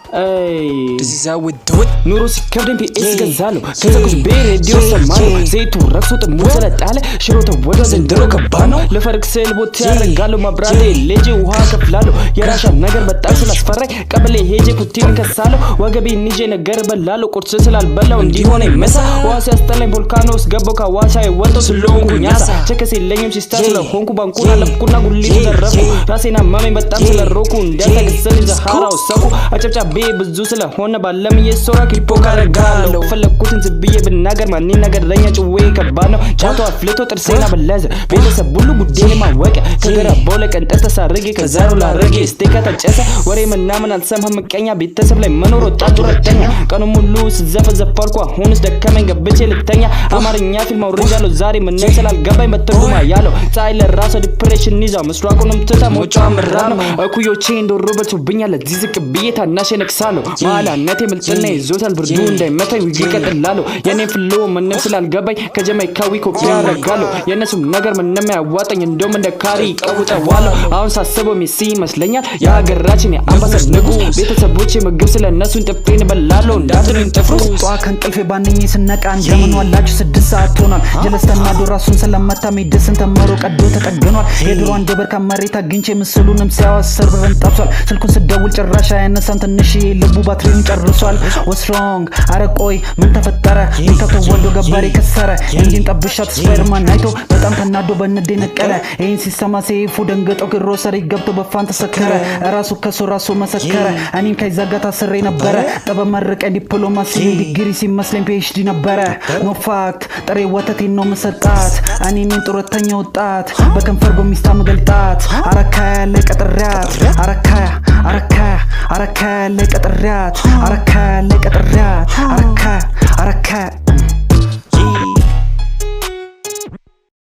This is how we do it. ኑሮ ሲከብደኝ ፒኤስ ገዛለሁ ከዘኩስ በሬዲዮ ሰማለሁ ዘይቱ ረክሶ ጥሙር ስለጣለ ሽሮ ተወዶ ዘንድሮ ከባድ ነው ለፈርክ ስል ቦት ያረጋለሁ ማብራቴ ልጅ ውሃ ከፍላለሁ የራሻ ነገር በጣም ስላስፈራኝ ቀበሌ ሄጄ ፑቲን ከሳለሁ ወገቤን ይዤ ነገር በላለሁ ቁርስ ስላልበላው እንዲሆነ መሳ ውሃ ሲያስጠላኝ ቮልካኖስ ገባው ካዋሳ የወጣው ስለሆንኩኝ አሳ ቸከስ የለኝም ሲስተር ስለሆንኩ ባንኩን አለፍኩና ጉሊት ዘረፍኩ ራሴን አመመኝ በጣም ስለሮኩ እንዳልተገሰል ዘሃራው ሰኩ አጨብጫቤ ብዙ ስለሆነ ባለም የሶራ ኪፖ ካረጋለሁ ፈለኩትን ዝብዬ ብናገር ማን ይናገረኛ ጭዌ ከባድ ነው ጫቶ አፍልቶ ጥርሴና በለዘ ቤተሰብ ሁሉ ጉዴን ማወቅ ከገራባው ለቀንጠር ተሳርጌ ከዛሩ ላረጌ ስቴካ ተጨሰ ወሬ ምናምን አልሰማም ምቀኛ ቤተሰብ ላይ መኖር ወጣቱ ረተኛ ቀኑ ሙሉ ስዘፈዘፋልኩ አሁንስ ደከመኝ ገብቼ ልተኛ አማርኛ ፊልም አውርጃለሁ ዛሬ ምን ስላልገባኝ በትርጉማ ያለው ፀሐይ ለራሷ ዲፕሬሽን ይዛው ምስራቁንም ትታ ሞጫው ምራ ነው እኩዮቼ እንደሮበቱብኛል ለዚህ ዝቅ ብዬ ታናሽ ነክሳለሁ ማላነቴ ምልጥና ይዞታል ብርዱ እንዳይመታኝ ዊግ ይቀጥላለሁ የኔ ፍሎ ምንም ስላልገባኝ ከጀማይካዊ ኮፒ አረጋለሁ የነሱም ነገር ምንም ያዋጣኝ እንደውም እንደ ካሪ ቀውጠዋለሁ አሁን ሳስበው ሜሲ ይመስለኛል የሀገራችን የአምባሳደር ንጉ ቤተሰቦቼ ምግብ ስለነሱ እንጥፌን በላለሁ እንዳትሉኝ ጥፍሩ ጠዋት ከእንቅልፌ ባንኜ ስነቃ እንደምን ዋላችሁ 6 ሰዓት ሆኗል ጀለስተና ዶራሱን ስለመታ ሜድስን ተመሮ ቀዶ ተጠግኗል የድሮን ደበር ከመሬት አግኝቼ ምስሉንም ሲያወስር ብረን ጠብሷል ስልኩን ስደውል ጭራሽ አያነሳም ትንሽ ልቡ ባትሪውን ጨርሷል what's wrong አረቆይ ምን ተፈጠረ እንተቶ ወዶ ገባሬ ከሰረ እንዲን ጠብሻት ስፓይደርማን አይቶ በጣም ተናዶ በንዴ ነቀለ ይሄን ሲሰማ ሰይፉ ደንገጠው ግሮሰሪ ገብቶ በፋን ተሰከረ ራሱ ከሶራሱ መሰከረ እኔም ከይዛጋታ ስሬ ነበረ ተበመረቀ ዲፕሎማሲ ዲግሪ ሲመስለኝ ፒኤችዲ ነበረ ኖ ፋክት ጥሬ ወተቴን ነው መሰጣት እኔን ጡረተኛ ወጣት በከንፈር በሚስታ መገልጣት አረካያ ለቀጥሪያት አረካያ ለቀጥሪያት አረካያ ለቀጥሪያት አረካያ